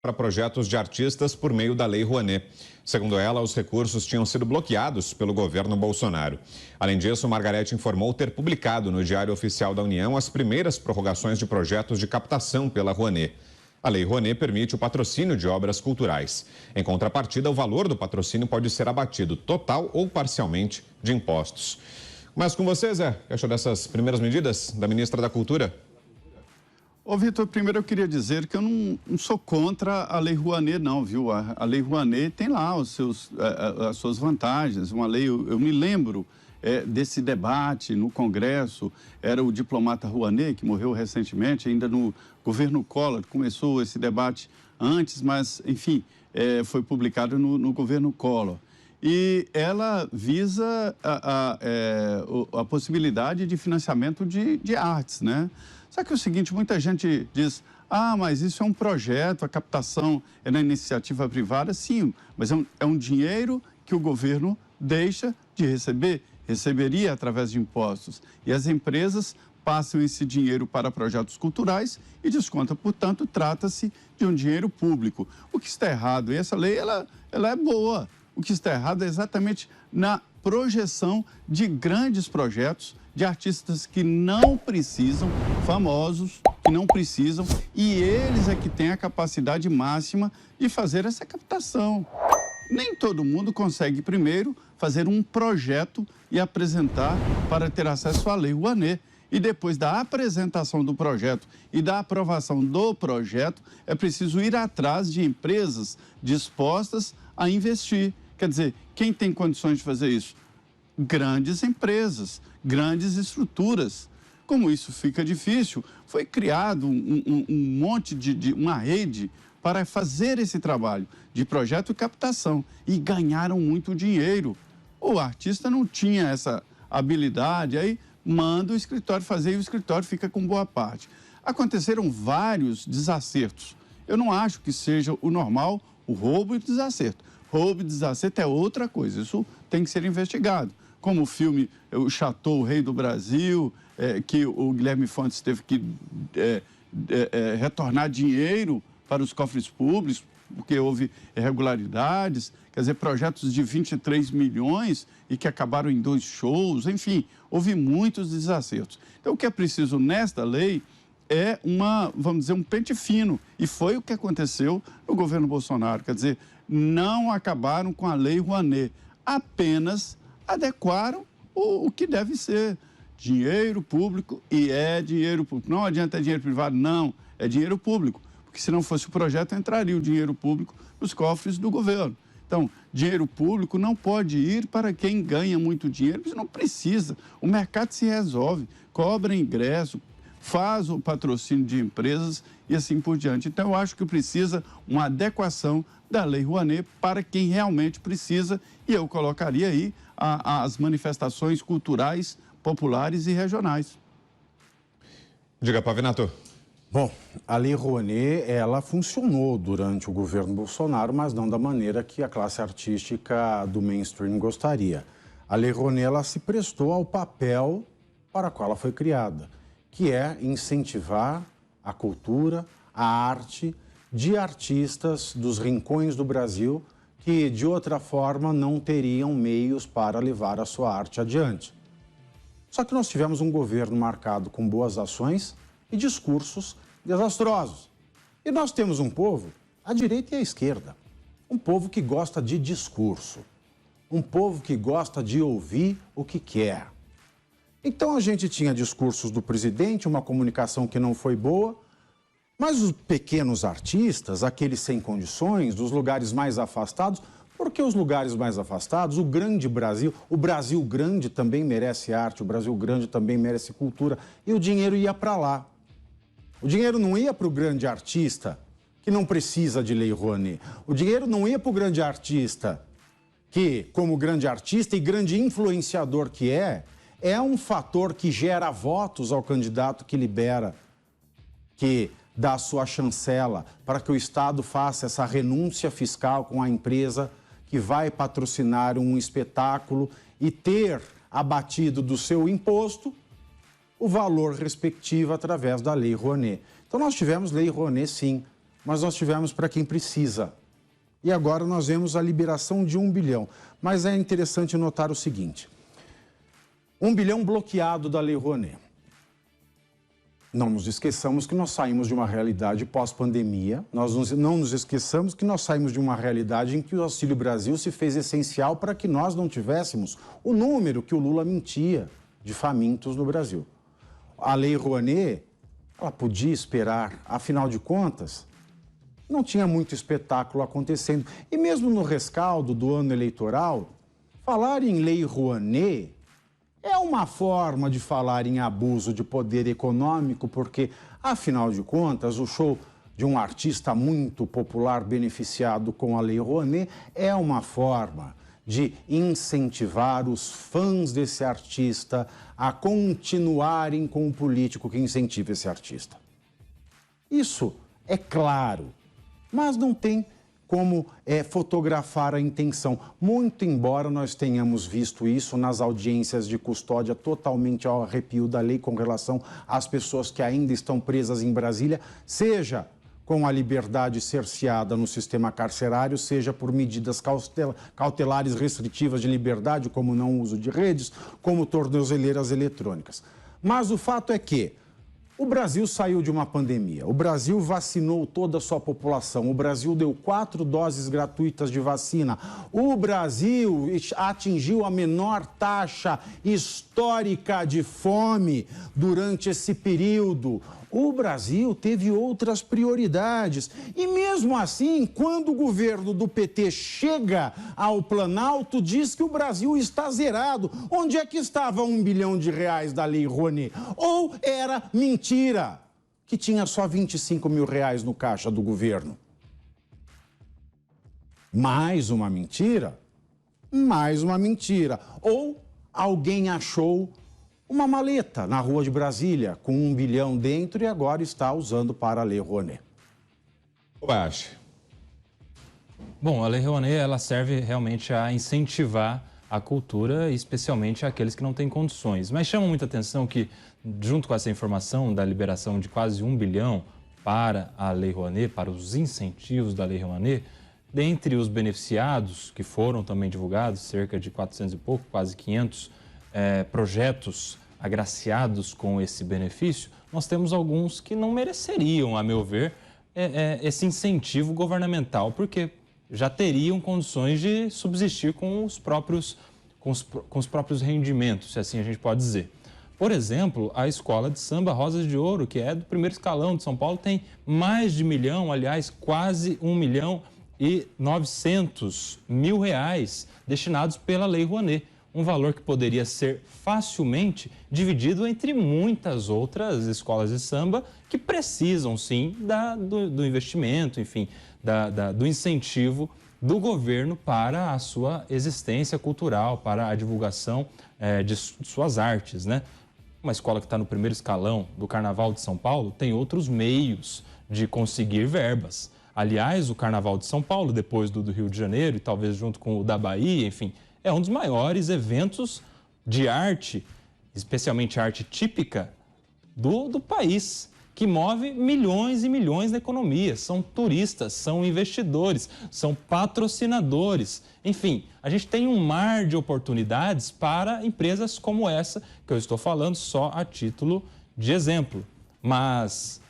para projetos de artistas por meio da Lei Rouanet. Segundo ela, os recursos tinham sido bloqueados pelo governo Bolsonaro. Além disso, Margarete informou ter publicado no Diário Oficial da União as primeiras prorrogações de projetos de captação pela Rouanet. A Lei Rouanet permite o patrocínio de obras culturais. Em contrapartida, o valor do patrocínio pode ser abatido total ou parcialmente de impostos. Mas com você, Zé, o que achou dessas primeiras medidas da ministra da Cultura? Ô, Vitor, primeiro eu queria dizer que eu não sou contra a Lei Rouanet, não, viu? A Lei Rouanet tem lá as suas vantagens. Uma lei, eu me lembro desse debate no Congresso, era o diplomata Rouanet, que morreu recentemente, ainda no governo Collor. Começou esse debate antes, mas, enfim, foi publicado no governo Collor. E ela visa a possibilidade de financiamento de artes, né? Só que é o seguinte, muita gente diz, mas isso é um projeto, a captação é na iniciativa privada, sim, mas é um dinheiro que o governo deixa de receber, receberia através de impostos. E as empresas passam esse dinheiro para projetos culturais e desconta, portanto, trata-se de um dinheiro público. O que está errado, e essa lei, ela é boa, o que está errado é exatamente na projeção de grandes projetos, de artistas que não precisam, famosos, que não precisam, e eles é que têm a capacidade máxima de fazer essa captação. Nem todo mundo consegue, primeiro, fazer um projeto e apresentar para ter acesso à Lei Rouanet. E depois da apresentação do projeto e da aprovação do projeto, é preciso ir atrás de empresas dispostas a investir. Quer dizer, quem tem condições de fazer isso? Grandes empresas, grandes estruturas. Como isso fica difícil, foi criado um monte uma rede para fazer esse trabalho de projeto e captação e ganharam muito dinheiro. O artista não tinha essa habilidade, aí manda o escritório fazer e o escritório fica com boa parte. Aconteceram vários desacertos. Eu não acho que seja o normal o roubo e o desacerto. Roubo e desacerto é outra coisa, isso tem que ser investigado. Como o filme O Chateau, o Rei do Brasil, que o Guilherme Fontes teve que retornar dinheiro para os cofres públicos, porque houve irregularidades, quer dizer, projetos de 23 milhões e que acabaram em 2 shows, enfim, houve muitos desacertos. Então, o que é preciso nesta lei é vamos dizer, um pente fino, e foi o que aconteceu no governo Bolsonaro, quer dizer, não acabaram com a Lei Rouanet, apenas adequaram o que deve ser dinheiro público, e é dinheiro público. Não adianta dinheiro privado, não, é dinheiro público, porque se não fosse o projeto, entraria o dinheiro público nos cofres do governo. Então, dinheiro público não pode ir para quem ganha muito dinheiro, porque não precisa. O mercado se resolve, cobra ingresso, faz o patrocínio de empresas e assim por diante. Então, eu acho que precisa uma adequação da Lei Rouanet para quem realmente precisa, e eu colocaria aí as manifestações culturais, populares e regionais. Diga, Pavinato. Bom, a Lei Rouanet, ela funcionou durante o governo Bolsonaro, mas não da maneira que a classe artística do mainstream gostaria. A Lei Rouanet, ela se prestou ao papel para o qual ela foi criada, que é incentivar a cultura, a arte de artistas dos rincões do Brasil que, de outra forma, não teriam meios para levar a sua arte adiante. Só que nós tivemos um governo marcado com boas ações e discursos desastrosos. E nós temos um povo, a direita e a esquerda, um povo que gosta de discurso, um povo que gosta de ouvir o que quer. Então a gente tinha discursos do presidente, uma comunicação que não foi boa, mas os pequenos artistas, aqueles sem condições, dos lugares mais afastados, porque os lugares mais afastados, o grande Brasil, o Brasil grande também merece arte, o Brasil grande também merece cultura, e o dinheiro ia para lá. O dinheiro não ia para o grande artista, que não precisa de Lei Rouanet. O dinheiro não ia para o grande artista, que, como grande artista e grande influenciador que é um fator que gera votos ao candidato que libera, que dá a sua chancela para que o Estado faça essa renúncia fiscal com a empresa que vai patrocinar um espetáculo e ter abatido do seu imposto o valor respectivo através da Lei Rouanet. Então nós tivemos Lei Rouanet, sim, mas nós tivemos para quem precisa. E agora nós vemos a liberação de 1 bilhão. Mas é interessante notar o seguinte: 1 bilhão bloqueado da Lei Rouanet. Não nos esqueçamos que nós saímos de uma realidade pós-pandemia, não nos esqueçamos que nós saímos de uma realidade em que o Auxílio Brasil se fez essencial para que nós não tivéssemos o número que o Lula mentia de famintos no Brasil. A Lei Rouanet, ela podia esperar, afinal de contas, não tinha muito espetáculo acontecendo. E mesmo no rescaldo do ano eleitoral, falar em Lei Rouanet é uma forma de falar em abuso de poder econômico, porque, afinal de contas, o show de um artista muito popular beneficiado com a Lei Rouanet é uma forma de incentivar os fãs desse artista a continuarem com o político que incentiva esse artista. Isso é claro, mas não tem como fotografar a intenção, muito embora nós tenhamos visto isso nas audiências de custódia totalmente ao arrepio da lei com relação às pessoas que ainda estão presas em Brasília, seja com a liberdade cerceada no sistema carcerário, seja por medidas cautelares restritivas de liberdade, como não uso de redes, como tornozeleiras eletrônicas. Mas o fato é que o Brasil saiu de uma pandemia, o Brasil vacinou toda a sua população, o Brasil deu 4 doses gratuitas de vacina, o Brasil atingiu a menor taxa histórica de fome durante esse período. O Brasil teve outras prioridades e mesmo assim, quando o governo do PT chega ao Planalto, diz que o Brasil está zerado. Onde é que estava 1 bilhão de reais da Lei Rouanet? Ou era mentira que tinha só 25 mil reais no caixa do governo? Mais uma mentira? Mais uma mentira. Ou alguém achou uma maleta na rua de Brasília com 1 bilhão dentro e agora está usando para a Lei Rouanet. Baixo. Bom, a Lei Rouanet, ela serve realmente a incentivar a cultura, especialmente aqueles que não têm condições. Mas chama muita atenção que, junto com essa informação da liberação de quase 1 bilhão para a Lei Rouanet, para os incentivos da Lei Rouanet, dentre os beneficiados, que foram também divulgados, cerca de 400 e pouco, quase 500 projetos agraciados com esse benefício, nós temos alguns que não mereceriam, a meu ver, esse incentivo governamental, porque já teriam condições de subsistir com os próprios rendimentos, se assim a gente pode dizer. Por exemplo, a escola de samba Rosas de Ouro, que é do primeiro escalão de São Paulo, tem mais de 1 milhão, aliás, quase 1 milhão e 900 mil reais destinados pela Lei Rouanet. Um valor que poderia ser facilmente dividido entre muitas outras escolas de samba que precisam, sim, do investimento, enfim, do incentivo do governo para a sua existência cultural, para a divulgação de suas artes, né? Uma escola que está no primeiro escalão do Carnaval de São Paulo tem outros meios de conseguir verbas. Aliás, o Carnaval de São Paulo, depois do Rio de Janeiro e talvez junto com o da Bahia, enfim, é um dos maiores eventos de arte, especialmente arte típica, do país, que move milhões e milhões na economia. São turistas, são investidores, são patrocinadores. Enfim, a gente tem um mar de oportunidades para empresas como essa, que eu estou falando só a título de exemplo. Mas,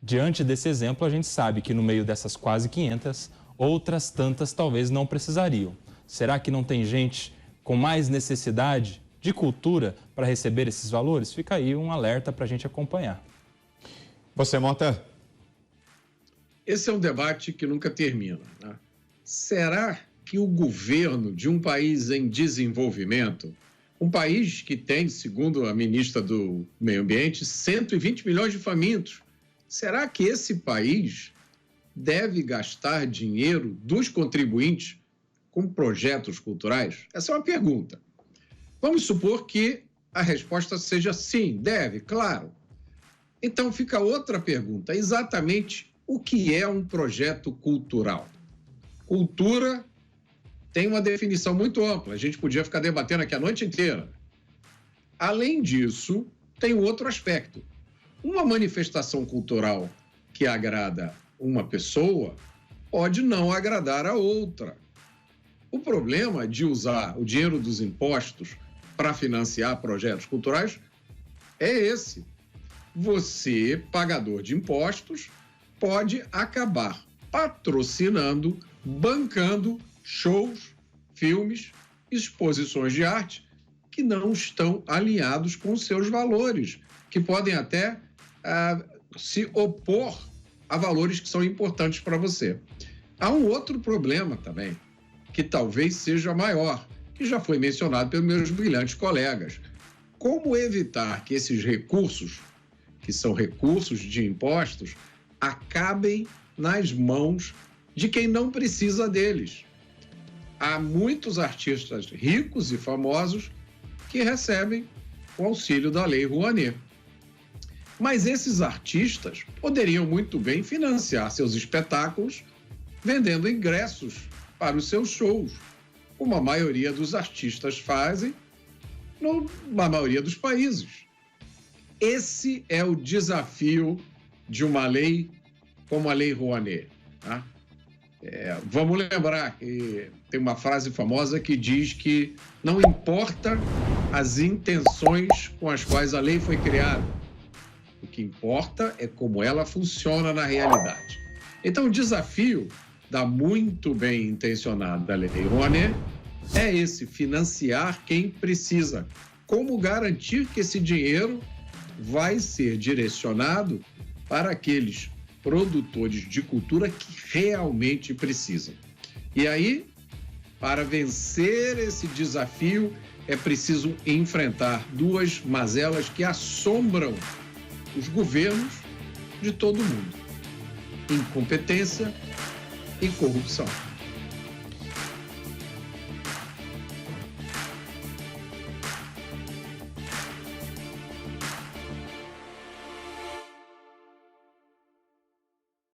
diante desse exemplo, a gente sabe que no meio dessas quase 500, outras tantas talvez não precisariam. Será que não tem gente com mais necessidade de cultura para receber esses valores? Fica aí um alerta para a gente acompanhar. Você, Mota? Esse é um debate que nunca termina, né? Será que o governo de um país em desenvolvimento, um país que tem, segundo a ministra do Meio Ambiente, 120 milhões de famintos, será que esse país deve gastar dinheiro dos contribuintes com projetos culturais? Essa é uma pergunta. Vamos supor que a resposta seja sim, deve, claro. Então fica outra pergunta, exatamente o que é um projeto cultural? Cultura tem uma definição muito ampla, a gente podia ficar debatendo aqui a noite inteira. Além disso, tem outro aspecto. Uma manifestação cultural que agrada uma pessoa pode não agradar a outra. O problema de usar o dinheiro dos impostos para financiar projetos culturais é esse. Você, pagador de impostos, pode acabar patrocinando, bancando shows, filmes, exposições de arte que não estão alinhados com seus valores, que podem até se opor a valores que são importantes para você. Há um outro problema também, que talvez seja maior, que já foi mencionado pelos meus brilhantes colegas. Como evitar que esses recursos, que são recursos de impostos, acabem nas mãos de quem não precisa deles? Há muitos artistas ricos e famosos que recebem o auxílio da Lei Rouanet. Mas esses artistas poderiam muito bem financiar seus espetáculos vendendo ingressos para os seus shows, como a maioria dos artistas fazem na maioria dos países. Esse é o desafio de uma lei como a Lei Rouanet. Tá? Vamos lembrar que tem uma frase famosa que diz que não importa as intenções com as quais a lei foi criada, o que importa é como ela funciona na realidade. Então, o desafio da muito bem intencionada Lei Rouanet é esse: financiar quem precisa. Como garantir que esse dinheiro vai ser direcionado para aqueles produtores de cultura que realmente precisam. E aí, para vencer esse desafio, é preciso enfrentar duas mazelas que assombram os governos de todo mundo: incompetência e corrupção.